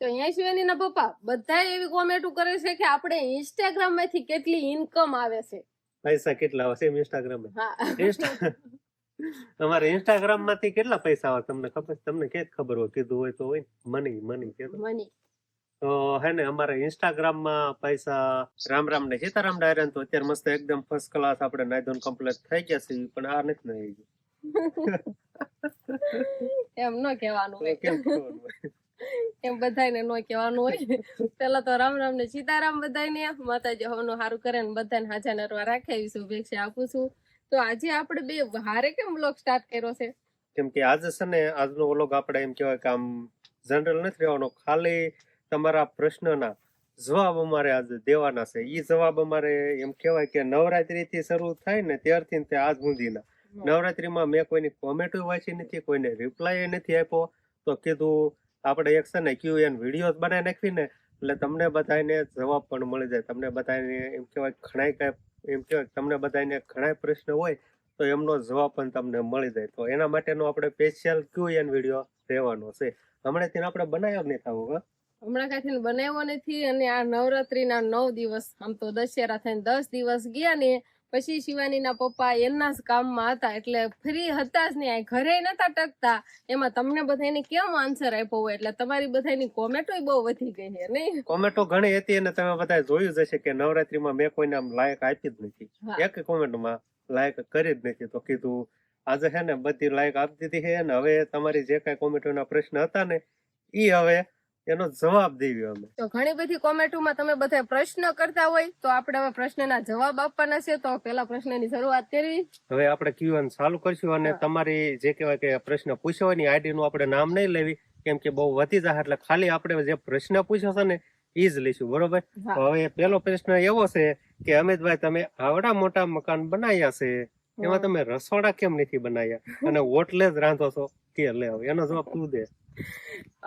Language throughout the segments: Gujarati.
તો અહીંયા શિવાની ના પપ્પા બધા એવી કોમેન્ટો કરે છે કે આપણે ઇન્સ્ટાગ્રામ માંથી કેટલી ઇન્કમ આવે છે. પૈસા કેટલા આવે છે ઇન્સ્ટાગ્રામ હા અમારે ઇન્સ્ટાગ્રામ માંથી કેટલા પૈસા આવે તમને ખબર? તમને ક્યાં ખબર હોય? કીધું હોય તો હોય. મની મની કીધું મની. તો હે ને અમારે ઇન્સ્ટાગ્રામ માં પૈસા રામ રામ ને સીતારામ ડાયરન તો અત્યારે મસ્ત એકદમ ફર્સ્ટ ક્લાસ આપણે નાયધોન કમ્પ્લીટ થઈ ગયા છે, પણ આ નથી ને એમ ન કહેવાનું હોય. કેમ કહેવાનું હોય? એમ બધાને નો કહેવાનું હોય. પેલા તો રામ રામ ને સીતારામ બધાને. માતાજી હવનું સારું કરે ને બધાને હાજર નરવા રાખે એવી શુભેચ્છા આપું છું. તો આજે આપણે બે હારે કેમ વ્લોગ સ્ટાર્ટ કર્યો છે? કેમ કે આજે છે ને આજનો વ્લોગ આપણે એમ કહેવાય કે આમ જનરલ નથી રહેવાનો, ખાલી તમારા પ્રશ્નના જવાબ અમારે આજે દેવાના છે. ઈ જવાબ અમારે એમ કહેવાય કે નવરાત્રી થી શરૂ થાય ને ત્યારથી તે આજ સુધીના નવરાત્રીમાં મેં કોઈની કોમેન્ટો વાંચી નથી, કોઈને રિપ્લાય નથી આપ્યો. તો કીધું આપણે એક છે ને QN વિડીયો બનાવી નાખવી ને એટલે તમને બધાને જવાબ પણ મળી જાય. તમને બધાને એમ કહેવાય ઘણા એમ કહેવાય તમને બધાને ઘણા પ્રશ્ન હોય તો એમનો જવાબ પણ તમને મળી જાય. તો એના માટેનો આપણે સ્પેશિયલ QN વિડીયો રહેવાનો છે. હમણાંથી આપણે બનાવ્યો જ નહીં થવું. હમણાં કાંઈ બનાવ્યો નથી. અને આ નવરાત્રીના 9 દિવસ, આમ તો દશેરા થઈને 10 દિવસ ગયા ને પછી શિવાનીના પપ્પા એમના જ કામમાં હતા એટલે ફ્રી હતા જ નહીં, ઘરે નતા ટકતા. એમાં તમને બધાને કેમ આન્સર આપ્યો હોય એટલે તમારી બધાની કોમેન્ટો બહુ વધી ગઈ છે નહીં? કોમેન્ટો ઘણી હતી અને તમે બધા જોયું જ હશે કે નવરાત્રીમાં મેં કોઈને આમ લાયક આપી જ નથી, એક કોમેન્ટમાં લાયક કરી જ નથી. તો કીધું આજે છે ને બધી લાયક આપી દીધી છે અને હવે તમારી જે કઈ કોમેન્ટોના પ્રશ્ન હતા ને ઈ હવે એનો જવાબ દેવ્યો અમે. તો ઘણી બધી કોમેન્ટોમાં તમે બધા પ્રશ્ન કરતા હોય તો આપણે હવે પ્રશ્નના જવાબ આપવાના છે. તો પેલા પ્રશ્નની શરૂઆત કરવી. હવે આપણે Q&A ચાલુ કરશું અને તમારી જે કહેવાય કે પ્રશ્ન પૂછ્યો હોય ની આઈડી નું આપણે નામ નહીં લેવી, કેમ કે બહુ વધી જાય એટલે ખાલી આપણે જે પ્રશ્ન પૂછ્યો છે ને ઈ જ લઈશું, બરોબર? તો હવે પેલો પ્રશ્ન એવો છે કે અમિતભાઈ તમે આવડા મોટા મકાન બનાવ્યા છે એમાં તમે રસોડા કેમ નથી બનાવ્યા અને ઓટલે જ રાંધો છો કે લે? એનો જવાબ તું દે.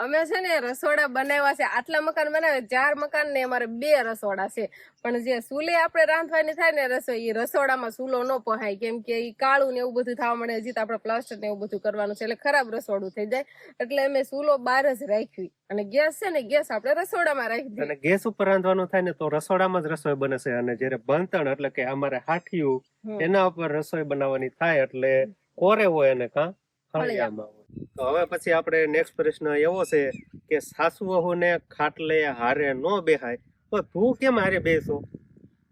અમે છે ને રસોડા બનાવ્યા છે, આટલા મકાન બનાવે 4 મકાન ને અમારે 2 રસોડા છે. પણ જે ચૂલે આપણે રાંધવાની થાય ને રસોઈ, એ રસોડામાં ચૂલો ન પહાય, કેમ કે એ કાળું ને એવું બધું થવા મળે. હજી તો આપણે પ્લાસ્ટર ને એવું બધું કરવાનું છે એટલે ખરાબ રસોડું થઈ જાય. એટલે અમે ચૂલો બહાર જ રાખવી અને ગેસ છે ને ગેસ આપણે રસોડામાં રાખી દઈએ. અને ગેસ ઉપર રાંધવાનું થાય ને તો રસોડામાં જ રસોઈ બને છે. અને જયારે બનતણ એટલે કે અમારે હાઠિયું એના ઉપર રસોઈ બનાવવાની થાય એટલે કોરે હોય અને કાં ફળિયામાં હોય. તો હવે પછી આપણે નેક્સ્ટ પ્રશ્ન એવો છે કે સાસુ વહુ ને ખાટલે હારે નો બેહાય તો તું કેમ હારે બેસો?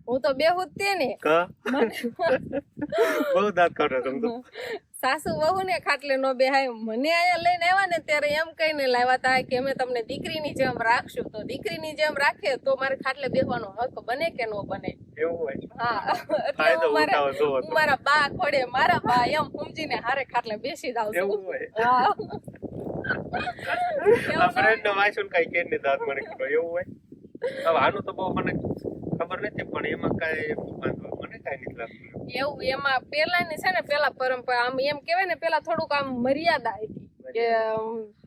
હું તો બેહું જ તે ને. કા બહુ દાંત કાઢો તમે તો. સાસુ વહુ ને ખાટલે નો બેહાય. મને અહીંયા લઈને આવ્યા ને ત્યારે એમ કહીને લાવ્યા હતા કે અમે તમને દીકરીની જેમ રાખશું. તો દીકરીની જેમ રાખીએ તો મારે ખાટલે બેસવાનો હક બને કે નો બને? એવું હોય. હા, એટલે હું મારા બા ખોડે મારા બા એમ સમજીને હારે ખાટલે બેસી જાવ છું. એવું હોય. હા, આ ફ્રેન્ડ નો વાંચું કઈ કે ની દાંત મને કરો એવું હોય. હવે આનું તો બહુ મને ખબર નથી પણ એમાં કઈ મને કઈ નથી લાગતું એવું. એમાં પેલાની છે ને પેલા પરંપરા આમ એમ કેવાય ને પેલા થોડુંક આમ મર્યાદા હતી કે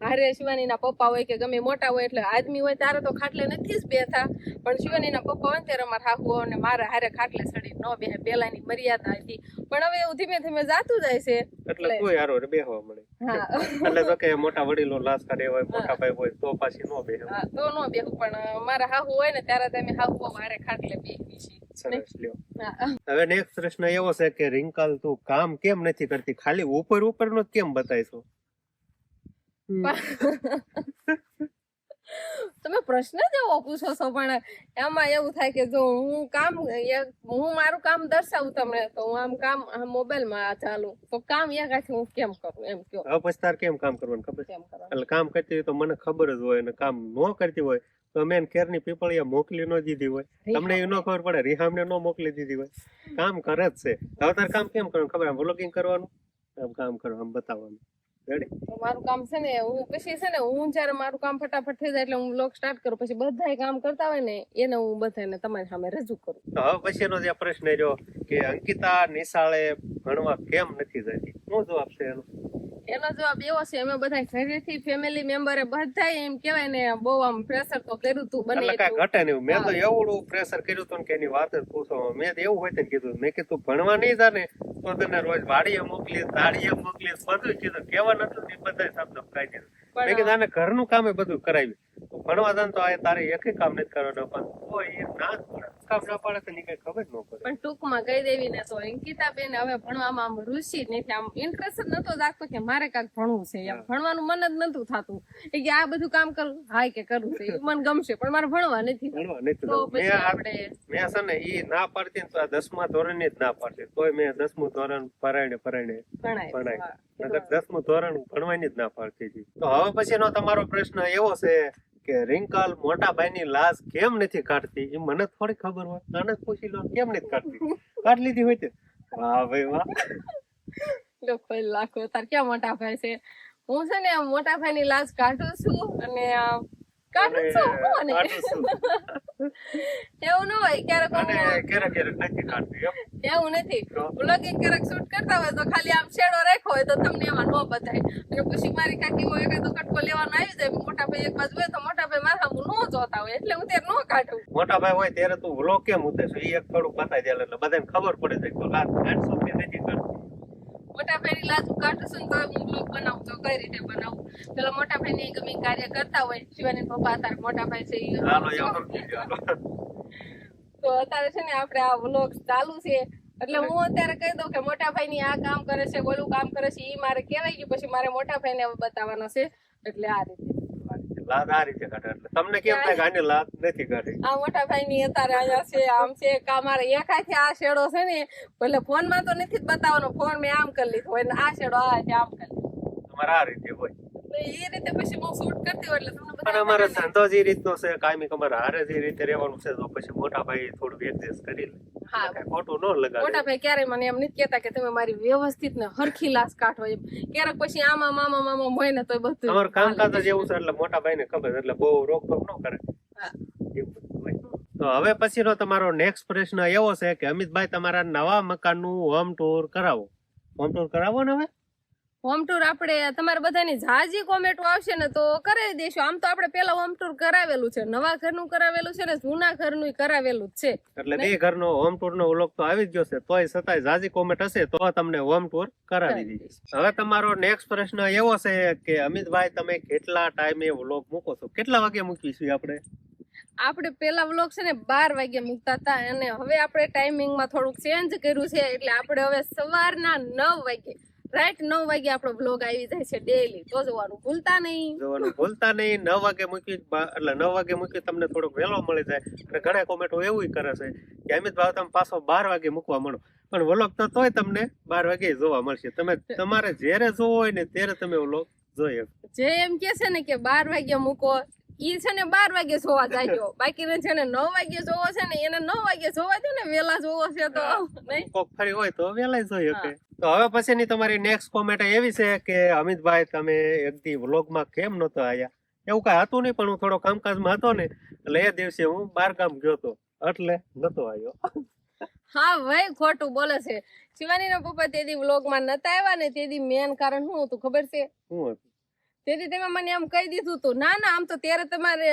હારે શિવાનીના પપ્પા હોય કે ગમે મોટા હોય એટલે આદમી હોય ત્યારે તો ખાટલે નથી જ બેઠા, પણ શિવાનીના પપ્પા હોય ત્યારે મારા હાહુ અને મારા હારે ખાટલે ચડી ન બેહે. પેલાની મર્યાદા હતી પણ હવે એવું ધીમે ધીમે જાતું જાય છે એટલે કોઈ હારો બેહવા મળે. હા, એટલે તો કે મોટા વડીલો લાશ કાઢે હોય, મોટા ભાઈ હોય તો પાછી નો બેહે. હા, તો નો બેહું. પણ મારા હાહુ હોય ને ત્યારે તમે હાહુ હારે ખાટલે બેહી છીએ. સરસ લ્યો. હવે નેક્સ્ટ પ્રશ્ન એવો છે કે રિંકલ તું કામ કેમ નથી કરતી, ખાલી ઉપર ઉપર નો કેમ બતાવીશો? તમે પ્રશ્ન જેવો પૂછો છો પણ એમાં એવું થાય કે જો હું મારું કામ દર્શાવું તમને તો હું આમ કામ મોબાઈલમાં ચાલુ તો કામ એકાથી હું કેમ કરું એમ કયો. હવે પછી તાર કેમ કામ કરવાનું ખબર? કેમ કરવાનું? એટલે કામ કરતી હોય તો મને ખબર જ હોય અને કામ ન કરતી હોય તો મેં ખેરની પીપળિયા મોકલી ન દીધી હોય, તમને એ ન ખબર પડે, રિહામને ન મોકલી દીધી હોય. કામ કરે જ છે. હવે તાર કામ કેમ કરવાનું ખબર? વ્લોગિંગ કરવાનું, આમ કામ કરવાનું, આમ બતાવવાનું. મારું કામ છે ને હું પછી છે ને હું જયારે મારું કામ ફટાફટ થઈ જાય એટલે હું વ્લોગ સ્ટાર્ટ કરું, પછી બધા કામ કરતા હોય ને એને હું બધાને તમારી સામે રજૂ કરું. તો હવે પછીનો જે પ્રશ્ન રહ્યો કે અંકિતા નિશાળે ભણવા કેમ નથી જતી, શું જવાબ છે એનો? એનો જવાબ એવો છે અમે બધા ઘરેથી ફેમિલી મેમ્બરે બધા એમ કેવાય ને બહુ આમ પ્રેશર તો કર્યું તું બને એટલે કાંઈ ઘટે નહીં. મેં તો હા. એવડું પ્રેશર કર્યું હતું ને કે એની વાત જ પૂછો. મેં તો એવું હોય ને કીધું, મેં કીધું ભણવા નહીં જાને તો તને રોજ વાડીએ મોકલીશ, દાડીએ મોકલીશ, બધું કીધું. કહેવા નતું ને એ બધાય શબ્દો કહી દીધું. મેં કીધું આને ઘરનું કામ એ બધું કરાવ્યું. તું ભણવા જાને તો આ તારે એકેય કામ નથી કરવાનું. પણ કોઈ એ ના જ પડે. કામ ના પાડે તો એની કઈ ખબર જ ન પડે. પણ ટૂંકમાં કહી દેવી ને તો અંકિતાબેન હવે ભણવામાં આમ રુચિ નથી, આમ ઇન્ટરેસ્ટ જ નતો લાગતો કે મારે કાંઈક ભણવું છે, એમ ભણવાનું મન જ નતું થતું. એ કે આ બધું કામ કરું, હાય કે કરવું છે, એ મને ગમશે પણ મારે ભણવા નથી. ભણવા નથી તો જવું. પછી આપણે મેં છે ને ઈ ના પાડતી ને તો આ 10મા ધોરણની જ ના પાડતી. તોય મેં 10મું ધોરણ પરાયણે ભણાય. ભણાય. નકર 10મું ધોરણ ભણવાની જ ના પાડતી હતી. તો હવે પછીનો તમારો પ્રશ્ન એવો છે કે રિંકલ મોટા ભાઈની લાજ કેમ નથી કાઢતી? એ મને થોડી ખબર હોય, આને જ પૂછી લો કેમ નથી કાઢતી. કાઢ લીધી હોય તે. વાહ ભાઈ વાહ. કોઈ લાખો તાર ક્યાં મોટા ભાઈ છે? હું છે ને મોટા ભાઈ ની લાજ કાઢું છું અને કાઢું છું અને કાઢું છું. એવું ન હોય ક્યારેક અને હું ક્યારેક નથી કાઢતી એમ. એવું નથી. વ્લોગ ક્યારેક શૂટ કરતા હોય તો ખાલી આમ શેડો રાખ્યો હોય તો તમને એમાં ન બતાય. અને પછી મારી કાકી હોય એકાદો કટકો લેવાનો આવી જાય, મોટા ભાઈ એક બાજુ હોય તો મોટા ભાઈ માથા ન જોતા હોય એટલે હું ત્યારે ન કાઢું. મોટા ભાઈ હોય ત્યારે તું વ્લોગ કેમ ઉતારશો એ એક થોડુંક બતાવી દે એટલે બધાને ખબર પડે છે કે લાજ કાઢશો કે નથી કાઢતી. મોટા ભાઈ ની લાજ કાઢું છું ને તો હું બ્લોગ બનાવું તો કઈ રીતે બનાવું. પેલા મોટા ભાઈ ની ગમે કાર્ય કરતા હોય, શિવાની પપ્પા અત્યારે મોટા ભાઈ છે ઈ હાલો એવું સમજી ગયો. તો અત્યારે છે ને આપણે આ વ્લોગ ચાલુ છે એટલે હું અત્યારે કહી દઉં કે મોટા ભાઈ ની આ કામ કરે છે, ઓલું કામ કરે છે, ઈ મારે કહેવાય ગયું. પછી મારે મોટા ભાઈ ને બતાવવાનો છે એટલે આ રીતે લાજ આ રીતે કાઢે. એટલે તમને કેમ થાય કે આની લાજ નથી કાઢી? આ મોટા ભાઈ ની અત્યારે અહીંયા છે, આમ છે કા મારે એક હાથે આ શેડો છે ને એટલે ફોન માં તો નથી જ બતાવવાનો, ફોન મેં આમ કરી લીધો હોય ને આ શેડો આ હાથે આમ કરી લીધો. તમારે આ રીતે હોય. એટલે એ રીતે પછી હું શૂટ કરતી હોય એટલે તમને પણ અમારે ધંધો જ એ રીતનો છે, કાયમી અમારે હારે જ એ રીતે રહેવાનું છે. તો પછી મોટા ભાઈ થોડું એડજસ્ટ કરી લે. હા, કાંઈ ખોટું ન લગાડે. મોટા ભાઈ ક્યારે મને એમ નથી કેતા કે તમે મારી વ્યવસ્થિત ને હરખી લાશ કાઢો એમ. ક્યારેક પછી આમાં મામા હોય ને તો બધું તમારું કામકાજ જ એવું છે એટલે મોટા ભાઈ ને ખબર, એટલે બહુ રોકટોક ન કરે. હા. એવું બધું હોય. તો હવે પછીનો તમારો નેક્સ્ટ પ્રશ્ન એવો છે કે અમિતભાઈ તમારા નવા મકાનનું હોમ ટૂર કરાવો. હોમ ટૂર કરાવો ને હવે? હોમ ટૂર આપણે તમારે બધાની ઝાઝી કોમેન્ટો આવશે ને તો કરાવી દઈશું. આમ તો આપણે પેલા હોમ ટૂર કરાવેલું છે, નવા ઘરનું કરાવેલું છે ને જૂના ઘરનું કરાવેલું જ છે. એટલે બે ઘરનો હોમ ટૂર નો વ્લોગ તો આવી જ ગયો છે. તોય છતાંય ઝાઝી કોમેન્ટ હશે તો તમને હોમ ટૂર કરાવી દીધી. હવે તમારો નેક્સ્ટ પ્રશ્ન એવો છે કે અમિતભાઈ તમે કેટલા ટાઈમે વ્લોગ મૂકો છો? કેટલા વાગે મૂકીશું આપણે પેલા વ્લોગ છે ને 12 વાગે મૂકતા હતા અને હવે આપણે ટાઈમિંગમાં થોડુંક ચેન્જ કર્યું છે એટલે આપણે હવે સવારના 9 વાગે રાઈટ 9 વાગે આપણો વ્લોગ આવી જાય છે ડેઈલી. તો જોવાનું ભૂલતા નહીં. 9 વાગે મૂકી એટલે 9 વાગે મૂકી તમને થોડોક વહેલો મળી જાય. અને ઘણા કોમેન્ટો એવું કરે છે કે અમિતભાઈ તમે પાછો 12 વાગે મૂકવા મળો, પણ વ્લોગ તો તોય તમને 12 વાગે જોવા મળશે. તમે તમારે જ્યારે જોવો હોય ને ત્યારે તમે વ્લોગ જોઈ શકો. જે એમ કે છે ને કે 12 વાગે મૂકો ઈ છે ને 12 વાગે જોવા જાય. બાકી છે ને 9 વાગે જોવો છે ને એને 9 વાગે જોવા દો ને, વેલા જોવો છે તો નહીં. કોક ફરી હોય તો વેલા જોઈ શકે. તો હવે પછીની તમારી નેક્સ્ટ કોમેન્ટ એવી છે કે અમિતભાઈ તમે એક દી વ્લોગમાં કેમ નતો આયા? એવું કઈ હતું નહીં, પણ હું થોડો કામકાજમાં હતો ને એટલે એ દિવસે હું બહાર ગામ ગયો હતો એટલે નતો આવ્યો. હા ભાઈ ખોટું બોલે છે. શિવાની ના પપ્પા તેદી વ્લોગમાં નતા આવ્યા ને તેદી મેન કારણ શું હતું ખબર છે? શું હતું? તેથી તમે મને એમ કહી દીધું હતું ના ના આમ તો ત્યારે તમારે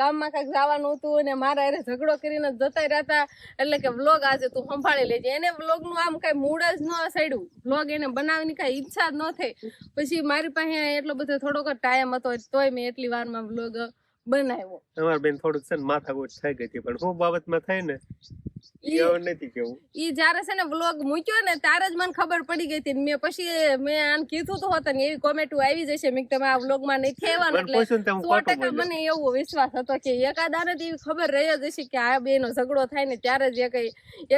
ગામમાં કાંઈક જવાનું હતું ને મારા અરે ઝઘડો કરીને જતા રહેતા એટલે કે વ્લોગ આજે તું સંભાળી લેજે. એને વ્લોગ નું આમ કઈ મૂડ જ ન સડ્યું, વ્લોગ એને બનાવવાની કઈ ઈચ્છા જ ન થઈ. પછી મારી પાસે એટલો બધો થોડોક ટાઈમ હતો તોય મેં એટલી વારમાં વ્લોગ બનાવ્યો. તમારા બેન થોડુંક છે ને માથાકૂટ થઈ ગઈ હતી, પણ શું બાબતમાં થઈ ને એવું નથી કેવું. ઈ જયારે છે ને વ્લોગ મૂક્યો ને ત્યારે જ મને ખબર પડી ગઈ હતી. મેં પછી મેં આને કીધું તો હોત ને એવી કોમેન્ટ આવી જશે મેં તમે આ વ્લોગ માં નથી આવવાનું એટલે 100% મને એવો વિશ્વાસ હતો કે એકાદાને એવી ખબર રહી જ હશે કે આ બેનો ઝઘડો થાય ને ત્યારે જ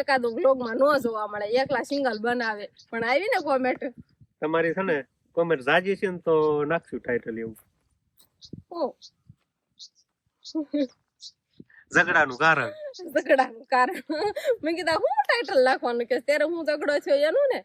એકાદું વ્લોગ માં ન જોવા મળે, એકલા સિંગલ બનાવે. પણ આવી ને કોમેન્ટ તમારી છે ને કોમેન્ટ જાજી છે ને તો નાખશું ટાઇટલ એવું ઝઘડાનું કારણ. ઝઘડાનું કારણ મેં કીધા હું ટાઇટલ નાખવાનું કે ત્યારે હું ઝઘડો છે એનું ને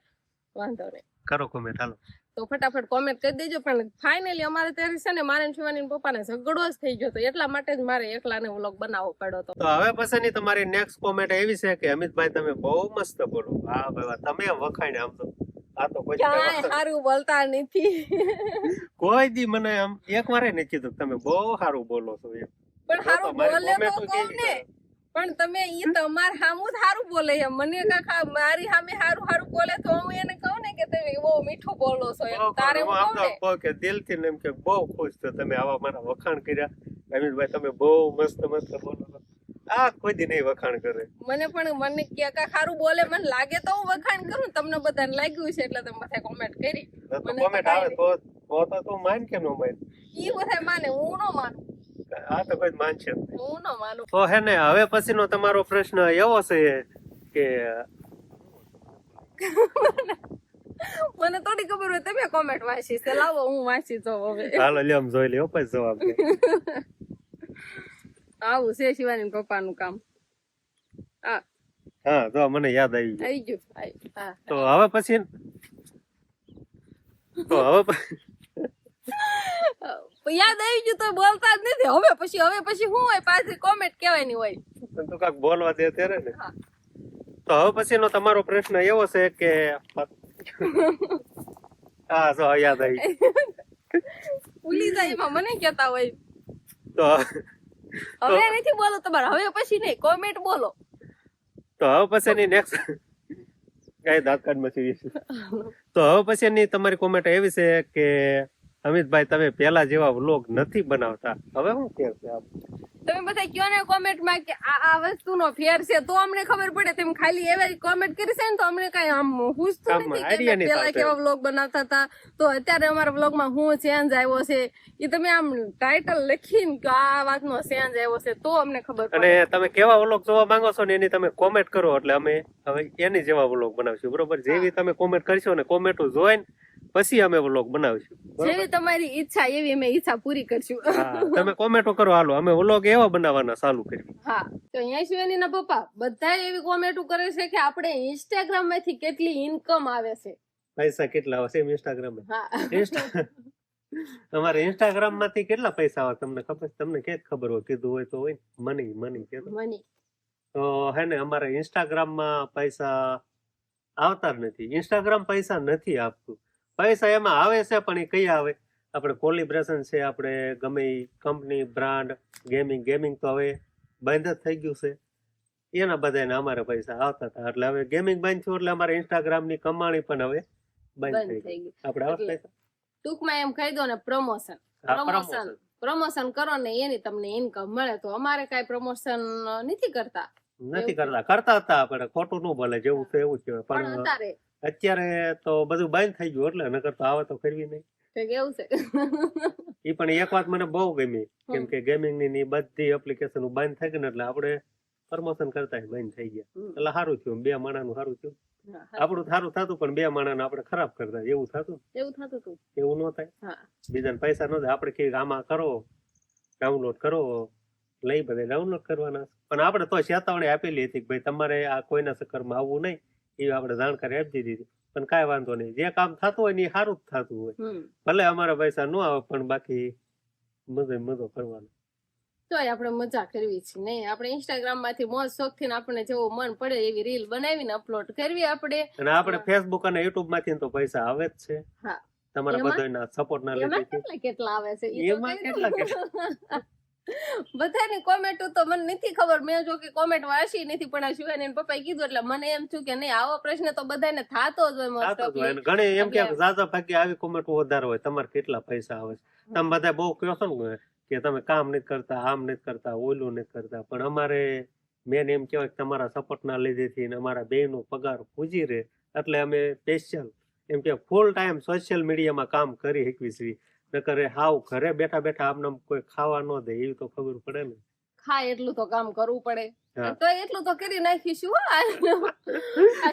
વાંધો નહીં કરો કોમેન્ટ હાલો. તો ફટાફટ કોમેન્ટ કરી દેજો. પણ ફાઇનલી અમારે ત્યારે છે ને મારે શિવાની પપ્પાને ઝઘડો જ થઈ ગયો હતો એટલા માટે જ મારે એકલાને વ્લોગ બનાવવો પડ્યો હતો. તો હવે પછીની તમારી નેક્સ્ટ કોમેન્ટ એવી છે કે અમિતભાઈ તમે બહુ મસ્ત બોલો. હા ભાઈ તમે વખાણ આમ તો આ તો કોઈ ક્યાંય સારું બોલતા નથી. કોઈ દી મને આમ એક વારે નથી કીધું કે તમે બહુ સારું બોલો છો એમ. પણ સારું બોલે તો comment કહું ને, પણ તમે ઈ તમાર સામું સારું બોલે એમ. મને કાકા મારી સામે સારું બોલે તો હું એને કહું ને કે તમે બહુ મીઠું બોલો છો એમ. તારે હું કહું ને કહું કે દિલથી ને એમ કે બહુ ખુશ છો તમે આવા મારા વખાણ કર્યા અમિતભાઈ, તમે બહુ મસ્ત બોલો છો. આ કોઈ દી નહીં વખાણ કરે. મને કે કાકા સારું બોલે મને લાગે તો હું વખાણ કરું. તમને બધાને લાગ્યું છે એટલે તમે બધા કોમેન્ટ કરી. મને કોમેન્ટ આવે તો તું માન કે નો માન? ઈ બધા માને, હું નો માનું. આ તો કોઈ માનશે જ નહીં. હું નો માનું. તો હે ને હવે પછીનો તમારો પ્રશ્ન એવો છે કે મને થોડી ખબર હોય તમે કોમેન્ટ વાંચી છે. લાવો હું વાંચી જાઉં હવે. હાલો લે આમ જોઈ લે પછી જવાબ દે. આવું છે શિવાની પપ્પાનું કામ. હા તો મને યાદ આવી ગયું. આવી ગયું. હા તો હવે પછી યાદ આવી ગયું તો બોલતા જ નથી. હવે પછી શું હોય, પાછી કોમેન્ટ કહેવાની હોય. તું કાક બોલવા દે ત્યારે ને. હા. તો હવે પછીનો તમારો પ્રશ્ન એવો છે કે હા જો યાદ આવી. ભૂલી જાય એમાં મને કહેતા હોય. તો હવે નથી બોલો તમારે, હવે પછી નહીં, કોમેન્ટ બોલો. તો હવે પછીની નેક્સ્ટ કઈ દાંત કાઢ મચી છે. તો હવે પછીની તમારી કોમેન્ટ એવી છે કે અમિતભાઈ તમે પેલા જેવા વ્લોગ નથી બનાવતા, હવે શું કે છે આપ? તમે બધા કયો ને કોમેન્ટમાં કે આ વસ્તુનો ફેર છે, તો અમને ખબર પડે. તેમ ખાલી એવી કોમેન્ટ કરી છે ને તો અમને કઈ આમ પૂછતું નથી કે અમે પેલા કેવા વ્લોગ બનાવતા હતા તો અત્યારે અમારા વ્લોગમાં શું ચેન્જ આવ્યો છે. એ તમે આમ ટાઇટલ લખીને કે આ વાતનો ચેન્જ આવ્યો છે તો અમને ખબર પડે. અને તમે કેવા વ્લોગ જોવા માંગો છો ને એની તમે કોમેન્ટ કરો એટલે અમે હવે એની જેવા વ્લોગ બનાવશું. બરોબર? જેવી તમે કોમેન્ટ કરશો ને કોમેન્ટો જોઈને પછી અમે વ્લોગ બનાવશું. જેવી તમારી ઈચ્છા એવી અમે ઈચ્છા પૂરી કરશું. હા તમે કોમેન્ટો કરો, હાલો અમે વ્લોગ એવા બનાવવાના ચાલુ કરીએ. હા તો અહીંયા શિવાની ના પપ્પા બધા એવી કોમેન્ટો કરે છે કે આપણે ઇન્સ્ટાગ્રામ માંથી કેટલી ઇન્કમ આવે છે. પૈસા કેટલા આવે છે ઇન્સ્ટાગ્રામ હા અમારે ઇન્સ્ટાગ્રામ માંથી કેટલા પૈસા આવે તમને ખબર? તમને ક્યાં ખબર હોય? કીધું હોય તો હોય. મની કે મની તો હે ને અમારે ઇન્સ્ટાગ્રામ માં પૈસા આવતા જ નથી. ઇન્સ્ટાગ્રામ પૈસા નથી આપતું. પૈસા એમાં આવે છે પણ એ કઈ આવે? આપણે કોલિબ્રેશન છે, આપણે ગમે કંપની બ્રાન્ડ ગેમિંગ તો હવે બંધ જ થઈ ગયું છે. એના બધાને અમારે પૈસા આવતા હતા. એટલે હવે ગેમિંગ બંધ થયું એટલે અમારે ઇન્સ્ટાગ્રામ ની કમાણી પણ હવે બંધ થઈ ગઈ. આપણે આવે પૈસા ટૂંકમાં એમ કહી દો ને પ્રમોશન કરો ને એની તમને ઇન્કમ મળે. તો અમારે કઈ પ્રમોશન નથી કરતા હતા. આપણે ખોટું ન બોલે, જેવું છે એવું છે. પણ અત્યારે તો બધું બંધ થઈ ગયું એટલે નકર તો આવે તો કરવી નહીં. કેવું છે એ પણ એક વાત મને બહુ ગમી, કેમ કે ગેમિંગ ની બધી એપ્લિકેશન બંધ થઈ ગઈ ને એટલે આપણે પ્રમોશન કરતા બંધ થઈ ગયા. એટલે સારું થયું, બે માણાનું સારું થયું. આપણું સારું થતું પણ બે માણાને આપણે ખરાબ કરતા એવું થતું. એવું ન થાય. બીજાને પૈસા ન થાય. આપણે કે આમાં કરો, ડાઉનલોડ કરો, લઈ બધા ડાઉનલોડ કરવાના. પણ આપણે તો ચેતવણી આપેલી હતી કે ભાઈ તમારે આ કોઈના ચક્કરમાં આવવું નહીં. એ આપણે જાણકારી આપી દીધી. પણ કઈ વાંધો નહીં, જે કામ થતું હોય ને એ સારું જ થતું હોય. ભલે અમારા પૈસા ન આવે પણ બાકી મજો કરવાનો. તો આપણે મજા કરવી છે નહીં. આપણે ઇન્સ્ટાગ્રામ માંથી મોજ શોખ થી આપણે જેવું મન પડે એવી રીલ બનાવીને અપલોડ કરવી આપણે. અને આપણે ફેસબુક અને યુટ્યુબ માંથી તો પૈસા આવે જ છે. હા તમારા બધાના સપોર્ટ ના લીધે. કેટલા આવે છે એમાં કેટલા બધાની કોમેન્ટ તો મને નથી ખબર. મેં જો કે કોમેન્ટ વાંચી નથી પણ આ શિવાની પપ્પાએ કીધું એટલે મને એમ થયું કે નહીં આવો પ્રશ્ન તો બધાને થતો જ હોય. ઘણી એમ કે ઝાઝા ભાગે આવી કોમેન્ટ વધારે હોય તમારે કેટલા પૈસા આવે છે. તમે બધા બહુ કહો છો ને કે તમે કામ નથી કરતા, આમ નથી કરતા, ઓલું નથી કરતા. પણ અમારે મેન એમ કહેવાય કે તમારા સપોર્ટ ના લીધેથી અમારા બે નો પગાર પૂજી રહે એટલે અમે સ્પેશિયલ એમ કે ફૂલ ટાઈમ સોશિયલ મીડિયામાં કામ કરી શકવી છીએ. નકર હાવ ઘરે બેઠા બેઠા આમને કોઈ ખાવા ન દે એવી તો ખબર પડે ને. ખાય એટલું તો કામ કરવું પડે. તો એટલું તો કરી નાખીશું.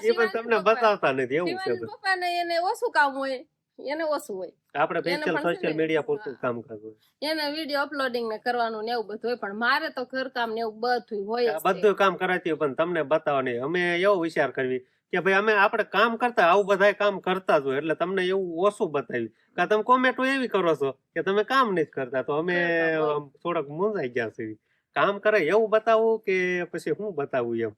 એ પણ તમને બતાવતા નથી એવું છે. પપ્પાને એને ઓછું કામ હોય, એને ઓછું હોય. આપણે સ્પેશિયલ સોશિયલ મીડિયા પૂરતું કામ કરવું. એને વિડીયો અપલોડિંગ ને કરવાનું ને એવું બધું હોય. પણ મારે તો ઘર કામ ને એવું બધું હોય. બધું કામ કરાતી હોય પણ તમને બતાવવાની. અમે એવો વિચાર કરવી કે ભાઈ અમે આપણે કામ કરતા આવું બધા કામ કરતા જ હોય એટલે તમને એવું ઓછું બતાવ્યું કે તમે કોમેન્ટો એવી કરો છો કે તમે કામ નથી કરતા. તો અમે થોડાક મૂંઝાઈ ગયા છે. કામ કરે એવું બતાવવું કે પછી હું બતાવું એમ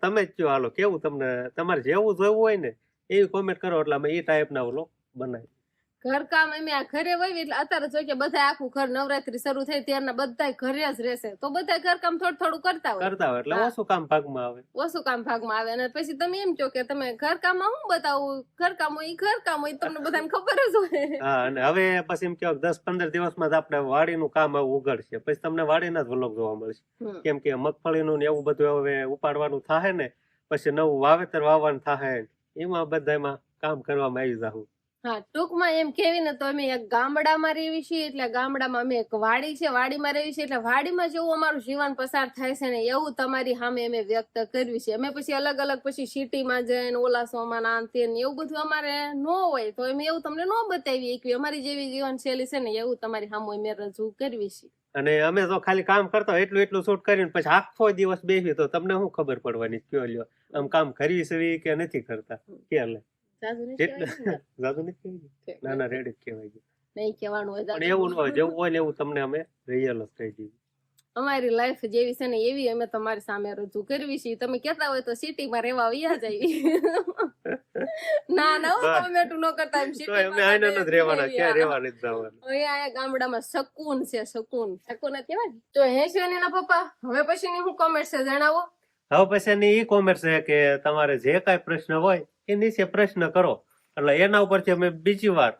તમે જ કહો. હાલો કેવું તમને તમારે જેવું જોવું હોય ને એવી કોમેન્ટ કરો એટલે અમે એ ટાઈપના વ્લોગ બનાવી. ઘરકામ અમે આ ઘરે હોય એટલે અત્યારે જો કે બધા આખું ઘર નવરાત્રી શરૂ થઈ ત્યારના બધા ઘરે જ રહેશે તો બધા ઘરકામ થોડું થોડું કરતા હોય એટલે ઓછું કામ ભાગમાં આવે. ઓછું કામ ભાગમાં આવે અને પછી તમે એમ કહો કે તમે ઘરકામમાં શું બતાવું ઘરકામ હોય ઈ ઘરકામ હોય તમને બધાને ખબર જ હોય. હા અને હવે પછી એમ કેવાય 10-15 દિવસમાં જ આપણે વાડીનું કામ આવું ઉઘડશે પછી તમને વાડીના જ વ્લોગ જોવા મળશે. કેમ કે મગફળીનું ને એવું બધું હવે ઉપાડવાનું થાય ને પછી નવું વાવેતર વાવવાનું થાય એમાં બધામાં કામ કરવામાં આવી જાવ. હા ટૂંકમાં એમ કેવી ને તો અમે એક ગામડામાં રહેવી છીએ એટલે ગામડામાં અમે એક વાડી છે વાડીમાં રહેવી છીએ એટલે વાડીમાં જેવું અમારું જીવન પસાર થાય છે ને એવું તમારી સામે અમે વ્યક્ત કરવી છે. અમે પછી અલગ અલગ પછી સિટીમાં જઈને ઓલા સોમાં ના તે એવું બધું અમારે ન હોય તો અમે એવું તમને ન બતાવીએ કે અમારી જેવી જીવનશૈલી છે ને એવું તમારી સામે અમે રજૂ કરવી છે. અને અમે તો ખાલી કામ કરતા હોય એટલું શૂટ કરીને પછી આખો દિવસ બેસી તો તમને શું ખબર પડવાની કયો લ્યો આમ કામ કરવી છે કે નથી કરતા કે લે જાદુ નથી કહેવાય. ના ના રેડી જ કહેવાય છે. નહીં કહેવાનું હોય પણ એવું ન હોય જેવું હોય ને એવું તમને અમે રિયલ જ કહી દઈએ. અમારી લાઈફ જેવી છે ને એવી અમે તમારી સામે રજૂ કરવી છે. તમે કહેતા હોય તો સિટીમાં રહેવા વયા જાય. ના ના તમે મેટું ન કરતા એમ તો અમે આઈને જ રહેવાના ક્યાં રહેવા નથી જવાનું. અહીંયા ગામડામાં શકૂન છે શકૂન શકૂન જ કહેવાય. તો હેશવાની ના પપ્પા હવે પછીની હું કોમેન્ટ છે જણાવો. હવે પછીની ઈ કોમેન્ટ છે કે તમારે જે કાંઈ પ્રશ્ન હોય એ નીચે પ્રશ્ન કરો એટલે એના ઉપરથી અમે બીજી વાર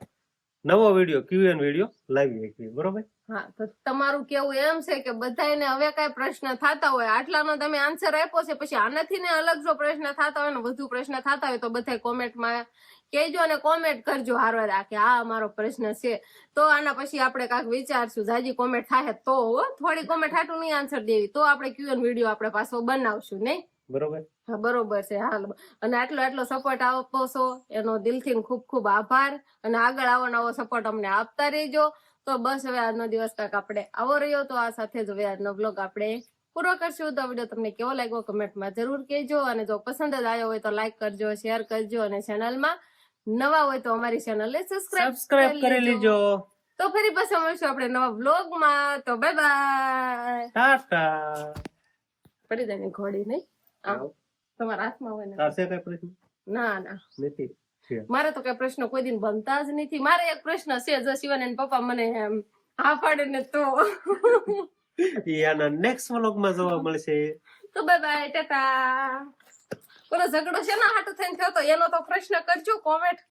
નવો વિડીયો Q&A વિડીયો લાવીએ છીએ બરોબર. હા તો તમારું કેવું એમ છે કે બધાને હવે કઈ પ્રશ્ન થતા હોય આટલાનો તમે આન્સર આપ્યો છે પછી આનાથી ને અલગ જો પ્રશ્ન થતા હોય ને વધુ પ્રશ્ન થતા હોય તો બધા કોમેન્ટમાં કહેજો અને કોમેન્ટ કરજો હારવાર કે આ અમારો પ્રશ્ન છે તો આના પછી આપણે કાંઈક વિચારશું. જાજી કોમેન્ટ થાય તો થોડી કોમેન્ટ હાટું નહીં આન્સર દેવી તો આપણે Q&A વિડીયો આપણે પાછો બનાવશું નહીં બરોબર. હા બરોબર છે હાલ અને આટલો સપોર્ટ આપો છો એનો દિલથી ખૂબ ખૂબ આભાર અને આગળ આવો નવો સપોર્ટ અમને આપતા રહેજો. તો બસ હવે આજનો દિવસ કાંઈક આપણે આવો રહ્યો તો આ સાથે જ હવે આજનો બ્લોગ આપણે પૂરો કરશું. તો વિડીયો તમને કેવો લાગ્યો કમેન્ટમાં જરૂર કહેજો અને જો પસંદ જ આવ્યો હોય તો લાઈક કરજો શેર કરજો અને ચેનલમાં નવા હોય તો અમારી ચેનલને સબસ્ક્રાઇબ કરી લેજો. તો ફરી પાછા મળશું આપણે નવા બ્લોગમાં. તો બાય બાય ટાટા. પડી જાય ને ઘોડી નહીં તમારા હાથમાં હોય ને. તારસે કઈ પ્રશ્ન? ના ના નથી. મારે તો કઈ પ્રશ્ન કોઈ દિન બનતા જ નથી. મારે એક પ્રશ્ન છે જો શિવાનંદ પપ્પા મને હા પાડે ને તો આના નેક્સ્ટ વ્લોગમાં જોવા મળશે. તો બાય બાય ટાટા. ઓલો ઝઘડો છે ને હાટું થઈને થયો તો એનો તો પ્રશ્ન કરજો કોમેન્ટ